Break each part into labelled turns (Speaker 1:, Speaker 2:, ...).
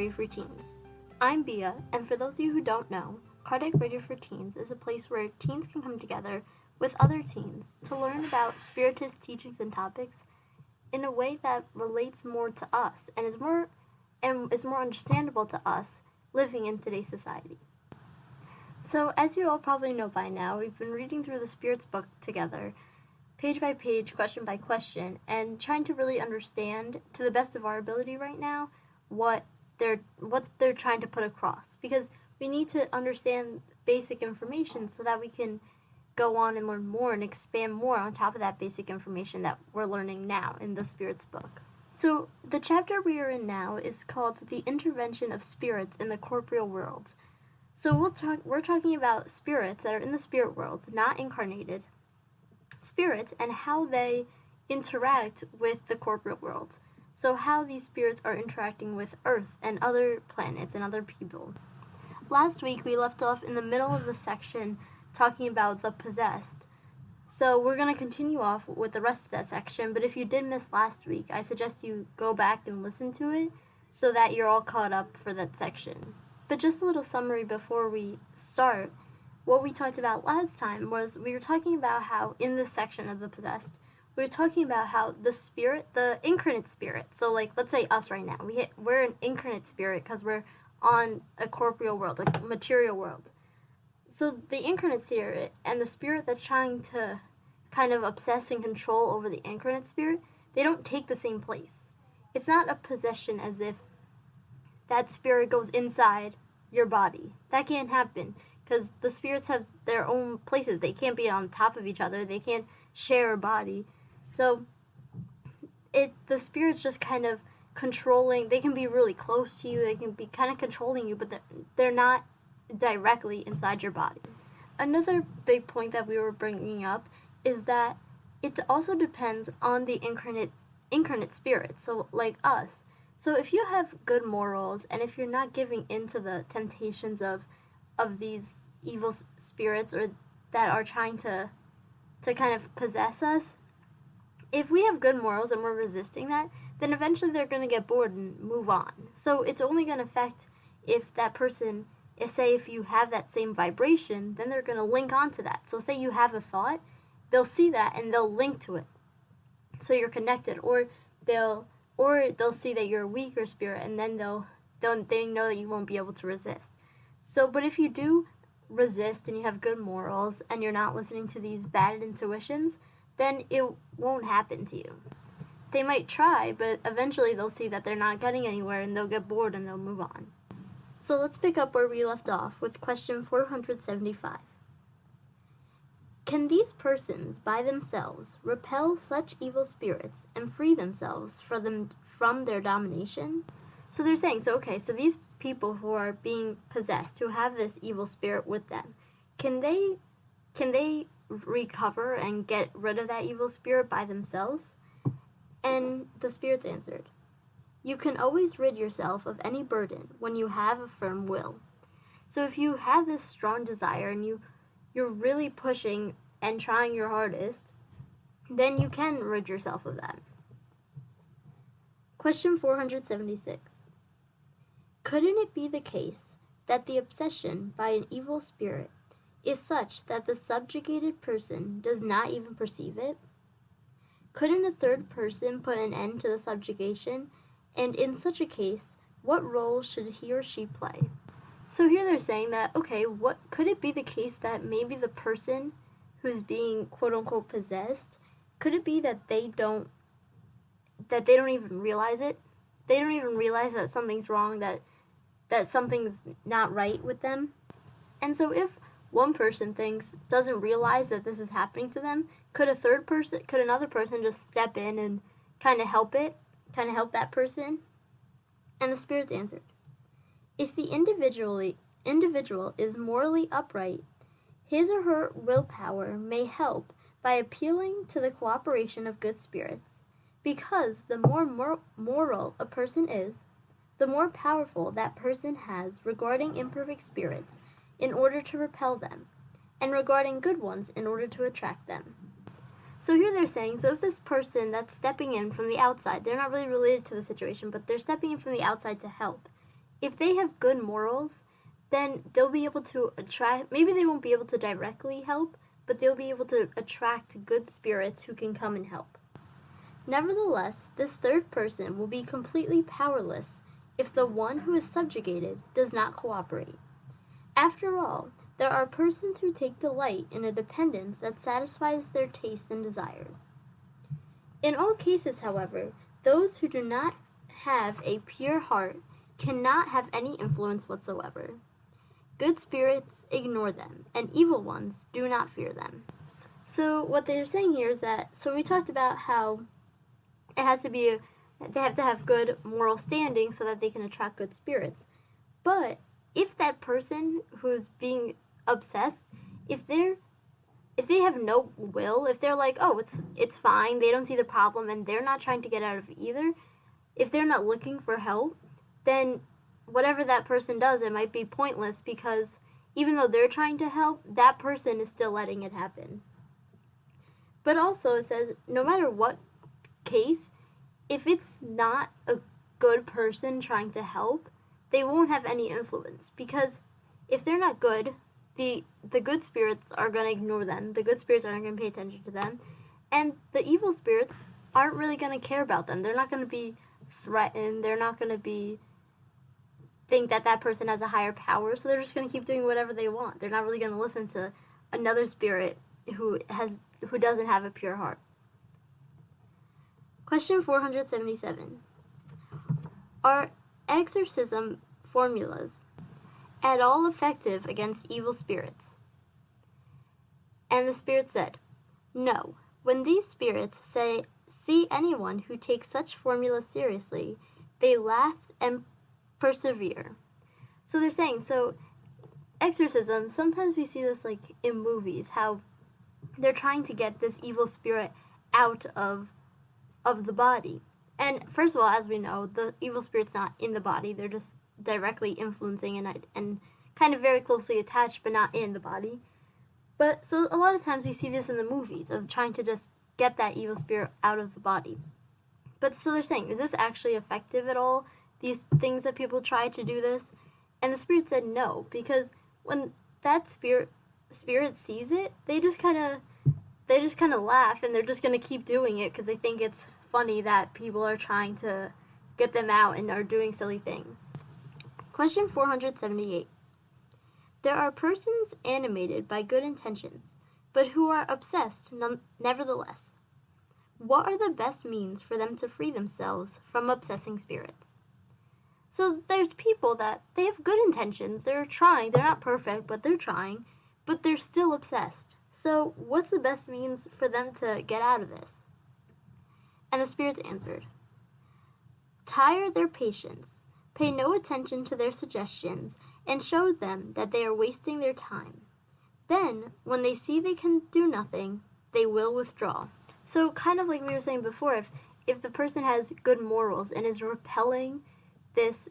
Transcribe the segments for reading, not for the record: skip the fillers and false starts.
Speaker 1: Radio for Teens. I'm Bia, and for those of you who don't know, Cardiac Radio for Teens is a place where teens can come together with other teens to learn about Spiritist teachings and topics in a way that relates more to us and is more understandable to us living in today's society. So, as you all probably know by now, we've been reading through the Spirits book together, page by page, question by question, and trying to really understand, to the best of our ability right now, what they're trying to put across. Because we need to understand basic information so that we can go on and learn more and expand more on top of that basic information that we're learning now in the Spirits book. So, the chapter we are in now is called The Intervention of Spirits in the Corporeal World. So we're talking about spirits that are in the spirit world, not incarnated spirits, and how they interact with the corporate world. So how these spirits are interacting with Earth and other planets and other people. Last week we left off in the middle of the section talking about the possessed. So we're going to continue off with the rest of that section, but if you did miss last week, I suggest you go back and listen to it so that you're all caught up for that section. But just a little summary before we start. What we talked about last time was we were talking about how in this section of the possessed, we were talking about how the spirit, the incarnate spirit, so like let's say us right now, we're an incarnate spirit because we're on a corporeal world, a material world. So the incarnate spirit and the spirit that's trying to kind of obsess and control over the incarnate spirit, they don't take the same place. It's not a possession as if that spirit goes inside your body. That can't happen because the spirits have their own places. They can't be on top of each other. They can't share a body. So the spirits just kind of controlling. They can be really close to you. They can be kind of controlling you, but they're not directly inside your body. Another big point that we were bringing up is that it also depends on the incarnate spirit. So like us. So if you have good morals and if you're not giving into the temptations of these evil spirits or that are trying to kind of possess us, if we have good morals and we're resisting that, then eventually they're going to get bored and move on. So it's only going to affect if that person is, say, if you have that same vibration, then they're going to link onto that. So say you have a thought, they'll see that and they'll link to it. So you're connected, or they'll see that you're a weaker spirit, and then they know that you won't be able to resist. So, but if you do resist and you have good morals and you're not listening to these bad intuitions, then it won't happen to you. They might try, but eventually they'll see that they're not getting anywhere and they'll get bored and they'll move on. So let's pick up where we left off with question 475. Can these persons by themselves repel such evil spirits and free themselves from their domination? So they're saying, so these people who are being possessed, who have this evil spirit with them, can they recover and get rid of that evil spirit by themselves? And the spirits answered, you can always rid yourself of any burden when you have a firm will. So if you have this strong desire and you're really pushing and trying your hardest, then you can rid yourself of that. Question 476. Couldn't it be the case that the obsession by an evil spirit is such that the subjugated person does not even perceive it? Couldn't a third person put an end to the subjugation? And in such a case, what role should he or she play? So here they're saying that, what could it be the case that maybe the person who's being quote-unquote possessed, could it be that they don't even realize it? They don't even realize that something's wrong, that something's not right with them? And so if one person doesn't realize that this is happening to them, could another person just step in and kind of help that person? And the spirits answered, if the individual is morally upright, his or her willpower may help by appealing to the cooperation of good spirits, because the more moral a person is, the more powerful that person has regarding imperfect spirits in order to repel them, and regarding good ones in order to attract them. So here they're saying, so if this person that's stepping in from the outside, they're not really related to the situation, but they're stepping in from the outside to help. if they have good morals, then they'll be able to attract, maybe they won't be able to directly help, but they'll be able to attract good spirits who can come and help. Nevertheless, this third person will be completely powerless if the one who is subjugated does not cooperate. After all, there are persons who take delight in a dependence that satisfies their tastes and desires. In all cases, however, those who do not have a pure heart cannot have any influence whatsoever. Good spirits ignore them, and evil ones do not fear them. So what they're saying here is that, so we talked about how it has to be, they have to have good moral standing so that they can attract good spirits. But if that person who's being obsessed, if they have no will, if they're like, oh, it's fine, they don't see the problem, and they're not trying to get out of it either, if they're not looking for help, then whatever that person does, it might be pointless, because even though they're trying to help, that person is still letting it happen. But also it says, no matter what case, if it's not a good person trying to help, they won't have any influence, because if they're not good, the good spirits are going to ignore them. The good spirits aren't going to pay attention to them. And the evil spirits aren't really going to care about them. They're not going to be threatened. They're not going to think that that person has a higher power. So they're just going to keep doing whatever they want. They're not really going to listen to another spirit who doesn't have a pure heart. Question 477. Are exorcism formulas at all effective against evil spirits? And the spirit said, no. When these spirits see anyone who takes such formulas seriously, they laugh and persevere. So they're saying, so exorcism, sometimes we see this like in movies, how they're trying to get this evil spirit out of the body. And first of all, as we know, the evil spirit's not in the body. They're just directly influencing and kind of very closely attached, but not in the body. But so a lot of times we see this in the movies of trying to just get that evil spirit out of the body. But so they're saying, is this actually effective at all? These things that people try to do this? And the spirit said no, because when that spirit sees it, they just kind of laugh, and they're just going to keep doing it because they think it's funny that people are trying to get them out and are doing silly things. Question 478. There are persons animated by good intentions, but who are obsessed nevertheless. What are the best means for them to free themselves from obsessing spirits? So there's people that they have good intentions, they're trying, they're not perfect, but they're trying, but they're still obsessed. So what's the best means for them to get out of this? And the spirits answered, tire their patience, pay no attention to their suggestions, and show them that they are wasting their time. Then, when they see they can do nothing, they will withdraw. So kind of like we were saying before, if the person has good morals and is repelling this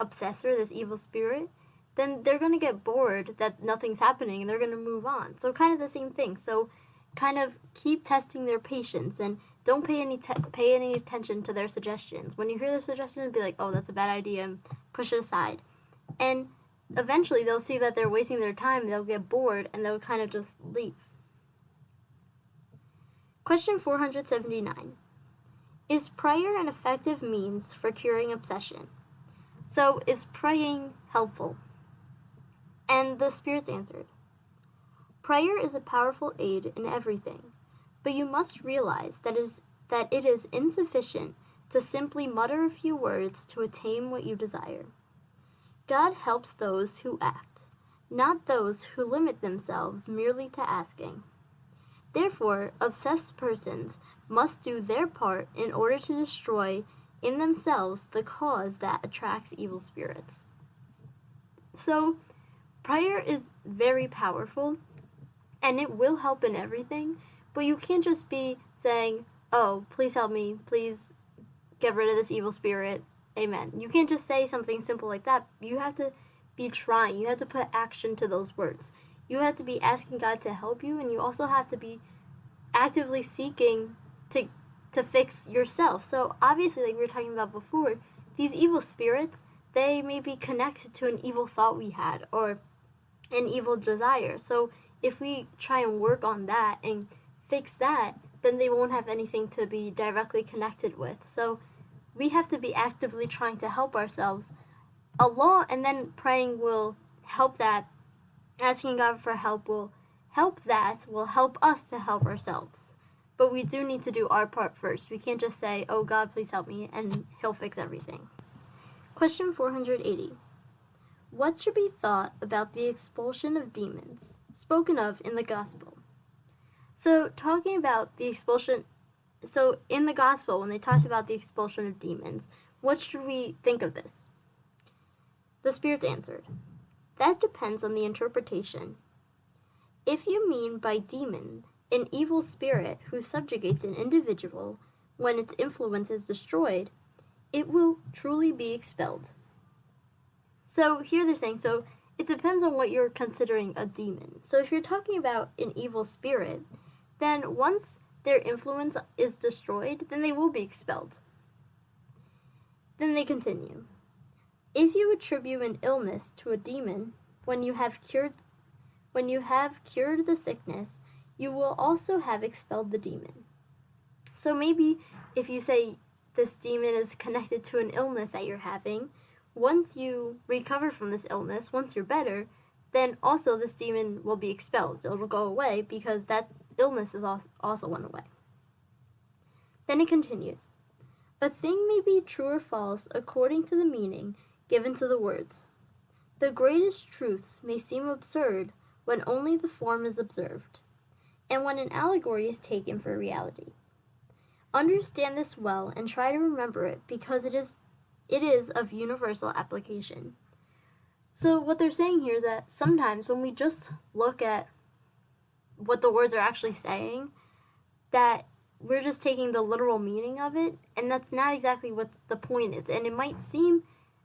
Speaker 1: obsessor, this evil spirit, then they're going to get bored that nothing's happening and they're going to move on. So kind of the same thing. So kind of keep testing their patience and don't pay any attention to their suggestions. When you hear their suggestions, be like, oh, that's a bad idea, and push it aside. And eventually they'll see that they're wasting their time, they'll get bored, and they'll kind of just leave. Question 479. Is prayer an effective means for curing obsession? So, is praying helpful? And the spirits answered, prayer is a powerful aid in everything, but you must realize that it is insufficient to simply mutter a few words to attain what you desire. God helps those who act, not those who limit themselves merely to asking. Therefore, obsessed persons must do their part in order to destroy in themselves the cause that attracts evil spirits. So, prayer is very powerful, and it will help in everything, but you can't just be saying, oh, please help me, please get rid of this evil spirit, amen. You can't just say something simple like that. You have to be trying. You have to put action to those words. You have to be asking God to help you, and you also have to be actively seeking to fix yourself. So obviously, like we were talking about before, these evil spirits, they may be connected to an evil thought we had or an evil desire. So if we try and work on that and fix that, then they won't have anything to be directly connected with. So we have to be actively trying to help ourselves along, and then praying will help that. Asking God for help will help us to help ourselves. But we do need to do our part first. We can't just say, "Oh God, please help me," and He'll fix everything. Question 480. What should be thought about the expulsion of demons spoken of in the Gospel? So, talking about the expulsion, so in the Gospel, when they talked about the expulsion of demons, what should we think of this? The Spirits answered, "That depends on the interpretation. If you mean by demon an evil spirit who subjugates an individual when its influence is destroyed, it will truly be expelled." So here they're saying, so it depends on what you're considering a demon. So if you're talking about an evil spirit, then once their influence is destroyed, then they will be expelled. Then they continue. If you attribute an illness to a demon, when you have cured the sickness, you will also have expelled the demon. So maybe if you say this demon is connected to an illness that you're having, once you recover from this illness, once you're better, then also this demon will be expelled. It'll go away because that illness is also went away. Then it continues. A thing may be true or false according to the meaning given to the words. The greatest truths may seem absurd when only the form is observed, and when an allegory is taken for reality. Understand this well and try to remember it because it is of universal application. So what they're saying here is that sometimes when we just look at what the words are actually saying, that we're just taking the literal meaning of it, and that's not exactly what the point is. And it might seem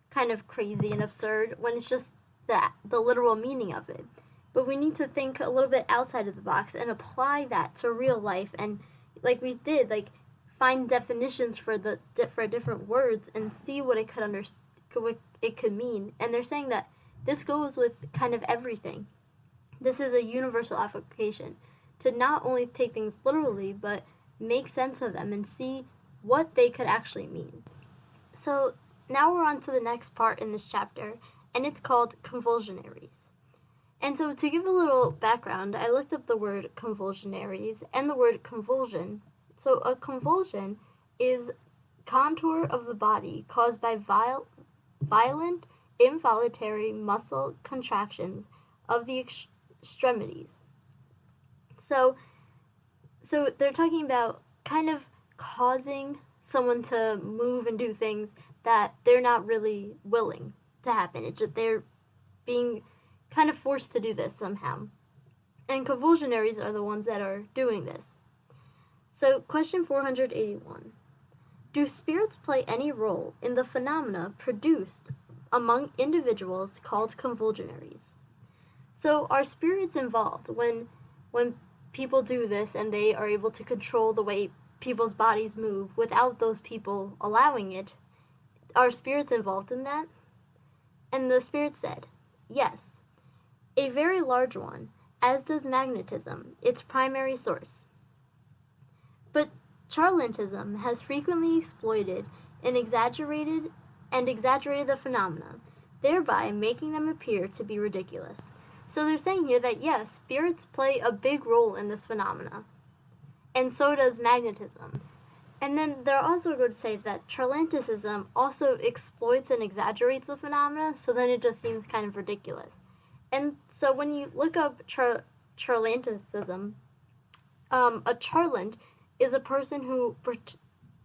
Speaker 1: kind of crazy and absurd when it's just the literal meaning of it. But we need to think a little bit outside of the box and apply that to real life, and like we did, like find definitions for different words and see what it could mean. And they're saying that this goes with kind of everything. This is a universal application to not only take things literally, but make sense of them and see what they could actually mean. So now we're on to the next part in this chapter, and it's called convulsionaries. And so to give a little background, I looked up the word convulsionaries and the word convulsion. So a convulsion is contour of the body caused by violent, involuntary muscle contractions of the extremities. So they're talking about kind of causing someone to move and do things that they're not really willing to happen. They're being kind of forced to do this somehow. And convulsionaries are the ones that are doing this. So question 481. Do spirits play any role in the phenomena produced among individuals called convulsionaries? So are spirits involved when people do this and they are able to control the way people's bodies move without those people allowing it? Are spirits involved in that? And the spirit said, yes, a very large one, as does magnetism, its primary source. But charlatanism has frequently exploited and exaggerated the phenomena, thereby making them appear to be ridiculous. So they're saying here that yes, spirits play a big role in this phenomena, and so does magnetism. And then they're also going to say that charlatanism also exploits and exaggerates the phenomena, so then it just seems kind of ridiculous. And so when you look up charlatanism, a charlant is a person who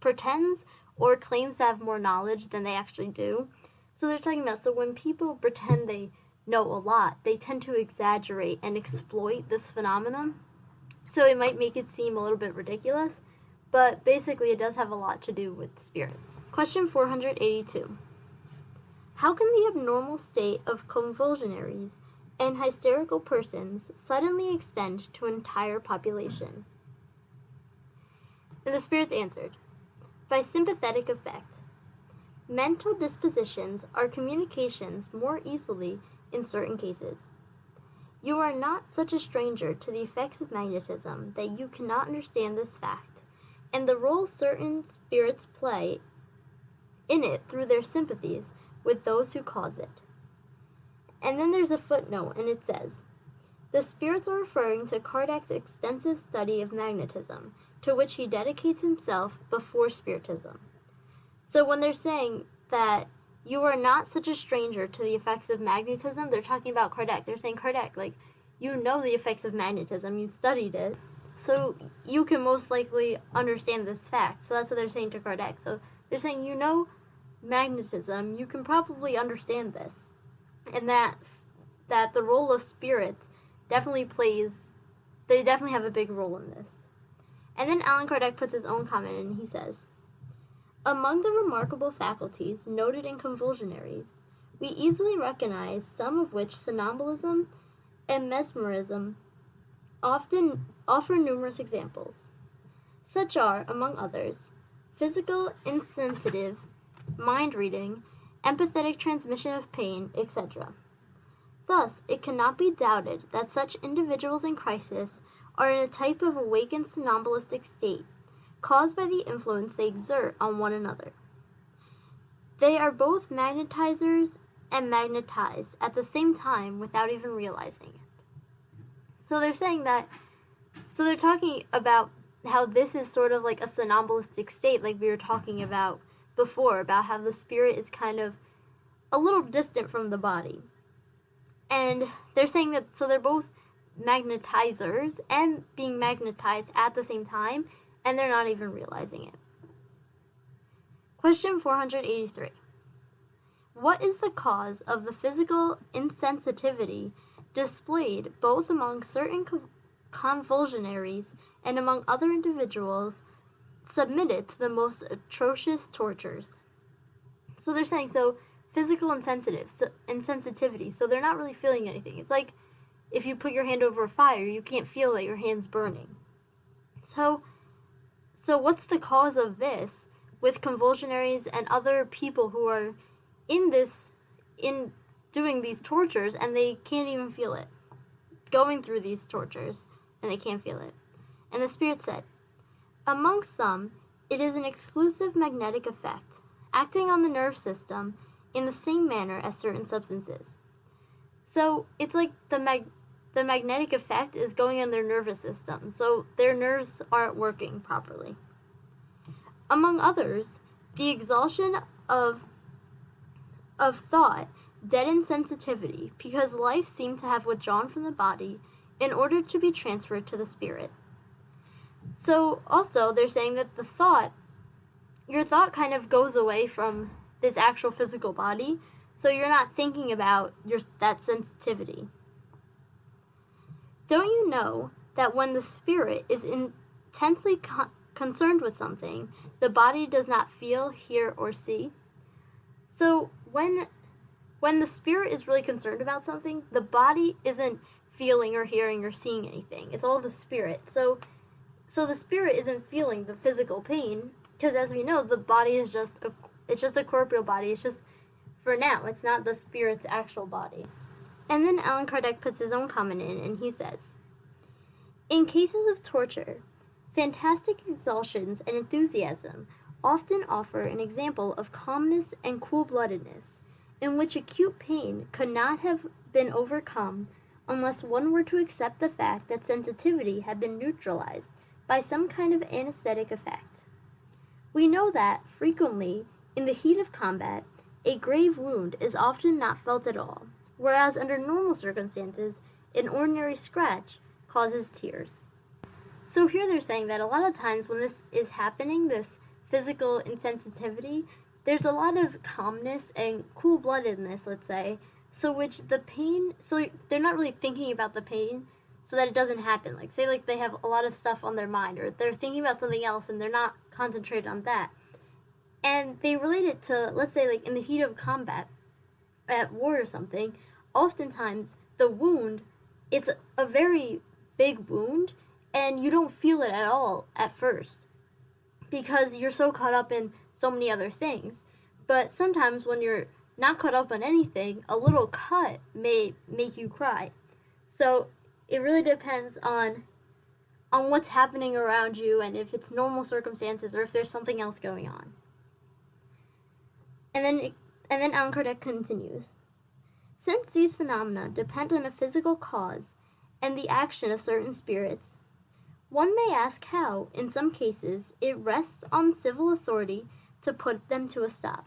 Speaker 1: pretends or claims to have more knowledge than they actually do. So they're talking about, so when people pretend they know a lot, they tend to exaggerate and exploit this phenomenon. So it might make it seem a little bit ridiculous, but basically it does have a lot to do with spirits. Question 482. How can the abnormal state of convulsionaries and hysterical persons suddenly extend to an entire population? And the spirits answered, by sympathetic effect. mental dispositions are communications more easily in certain cases. You are not such a stranger to the effects of magnetism that you cannot understand this fact, and the role certain spirits play in it through their sympathies with those who cause it. And then there's a footnote, and it says, the spirits are referring to Kardec's extensive study of magnetism, to which he dedicates himself before Spiritism. So when they're saying that you are not such a stranger to the effects of magnetism, they're talking about Kardec. They're saying, Kardec, like, you know the effects of magnetism, you studied it, so you can most likely understand this fact. So that's what they're saying to Kardec. So they're saying, you know magnetism, you can probably understand this. And that the role of spirits definitely they definitely have a big role in this. And then Allan Kardec puts his own comment in, and he says, among the remarkable faculties noted in convulsionaries, we easily recognize some of which somnambulism and mesmerism often offer numerous examples. Such are, among others, physical insensitive, mind reading, empathetic transmission of pain, etc. Thus, it cannot be doubted that such individuals in crisis are in a type of awakened somnambulistic state, caused by the influence they exert on one another. They are both magnetizers and magnetized at the same time without even realizing it. So they're saying that, so they're talking about how this is sort of like a somnambulistic state, like we were talking about before, about how the spirit is kind of a little distant from the body. And they're saying that, so they're both magnetizers and being magnetized at the same time, and they're not even realizing it. Question 483. What is the cause of the physical insensitivity displayed both among certain convulsionaries and among other individuals submitted to the most atrocious tortures? So they're saying, so physical insensitivity, so they're not really feeling anything. It's like if you put your hand over a fire, you can't feel that your hand's burning. So what's the cause of this with convulsionaries and other people who are in doing these tortures and they can't even feel it, going through these tortures and they can't feel it? And the spirit said, among some, it is an exclusive magnetic effect, acting on the nerve system in the same manner as certain substances. So it's like the magnetic effect is going on their nervous system, so their nerves aren't working properly. Among others, the exhaustion of thought deadens sensitivity because life seemed to have withdrawn from the body in order to be transferred to the spirit. So also they're saying that your thought kind of goes away from this actual physical body, so you're not thinking about that sensitivity. Don't you know that when the spirit is intensely concerned with something, the body does not feel, hear, or see? So when the spirit is really concerned about something, the body isn't feeling or hearing or seeing anything. It's all the spirit. So the spirit isn't feeling the physical pain, because as we know, the body is just a corporeal body. It's just, for now, it's not the spirit's actual body. And then Allan Kardec puts his own comment in, and he says, in cases of torture, fantastic exaltations and enthusiasm often offer an example of calmness and cool-bloodedness, in which acute pain could not have been overcome unless one were to accept the fact that sensitivity had been neutralized by some kind of anesthetic effect. We know that, frequently, in the heat of combat, a grave wound is often not felt at all, whereas under normal circumstances, an ordinary scratch causes tears. So here they're saying that a lot of times when this is happening, this physical insensitivity, there's a lot of calmness and cool-bloodedness, let's say, so they're not really thinking about the pain so that it doesn't happen. Like, say, like, they have a lot of stuff on their mind, or they're thinking about something else and they're not concentrated on that. And they relate it to, let's say, like, in the heat of combat, at war or something, oftentimes the wound, it's a very big wound, and you don't feel it at all at first, because you're so caught up in so many other things. But sometimes when you're not caught up on anything, a little cut may make you cry. So it really depends on what's happening around you and if it's normal circumstances or if there's something else going on. And then Allan Kardec continues. Since these phenomena depend on a physical cause and the action of certain spirits, one may ask how, in some cases, it rests on civil authority to put them to a stop.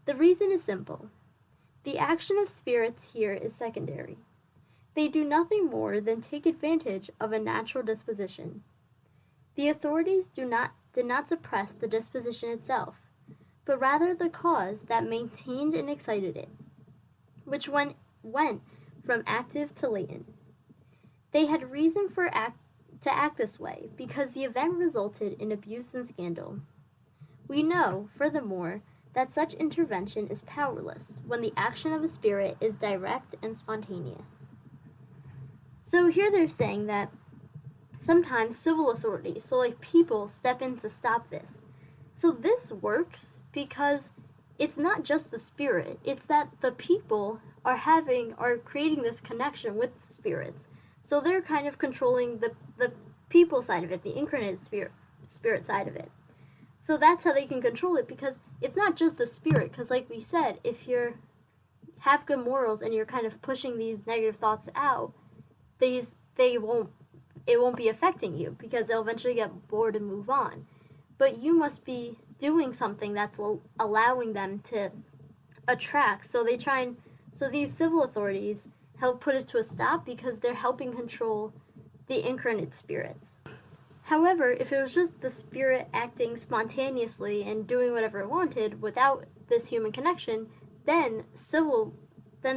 Speaker 1: The reason is simple. The action of spirits here is secondary. They do nothing more than take advantage of a natural disposition. The authorities did not suppress the disposition itself, but rather the cause that maintained and excited it, which went from active to latent. They had reason to act this way because the event resulted in abuse and scandal. We know, furthermore, that such intervention is powerless when the action of a spirit is direct and spontaneous. So here they're saying that sometimes civil authorities, so like people, step in to stop this. So this works because it's not just the spirit, it's that the people are creating this connection with spirits. So they're kind of controlling the people side of it, the incarnate spirit side of it. So that's how they can control it, because it's not just the spirit, because like we said, if you have good morals and you're kind of pushing these negative thoughts out, it won't be affecting you, because they'll eventually get bored and move on. But you must be doing something that's allowing them to attract. So these civil authorities help put it to a stop because they're helping control the incarnate spirits. However, if it was just the spirit acting spontaneously and doing whatever it wanted without this human connection, then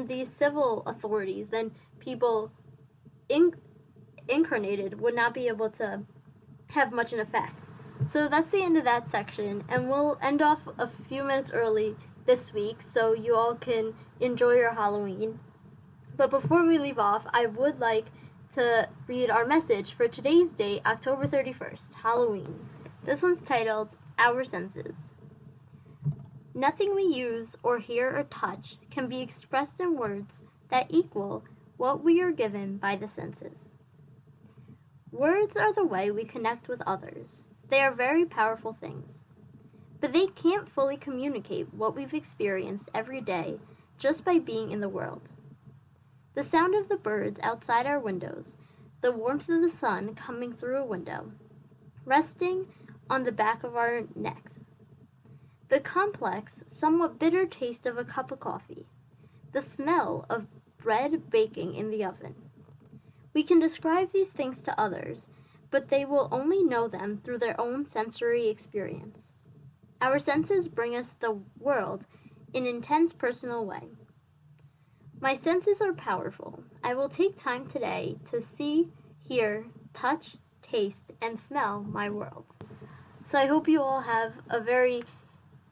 Speaker 1: these civil authorities, then people incarnated would not be able to have much an effect. So that's the end of that section, and we'll end off a few minutes early this week so you all can enjoy your Halloween. But before we leave off, I would like to read our message for today's date, October 31st, Halloween. This one's titled, Our Senses. Nothing we use or hear or touch can be expressed in words that equal what we are given by the senses. Words are the way we connect with others. They are very powerful things. But they can't fully communicate what we've experienced every day just by being in the world. The sound of the birds outside our windows, the warmth of the sun coming through a window, resting on the back of our necks, the complex, somewhat bitter taste of a cup of coffee, the smell of bread baking in the oven. We can describe these things to others, but they will only know them through their own sensory experience. Our senses bring us the world in an intense personal way. My senses are powerful. I will take time today to see, hear, touch, taste, and smell my world. So I hope you all have a very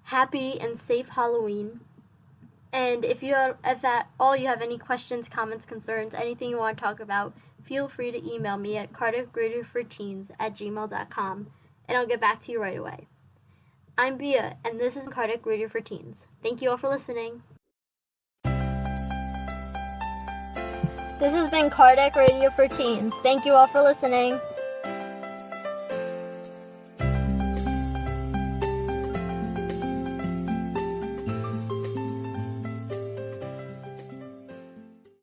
Speaker 1: happy and safe Halloween. And if you have any questions, comments, concerns, anything you want to talk about, feel free to email me at cardiacradio4teens@gmail.com, and I'll get back to you right away. I'm Bia, and this is Cardiac Radio for Teens. Thank you all for listening. This has been Cardiac Radio for Teens. Thank you all for listening.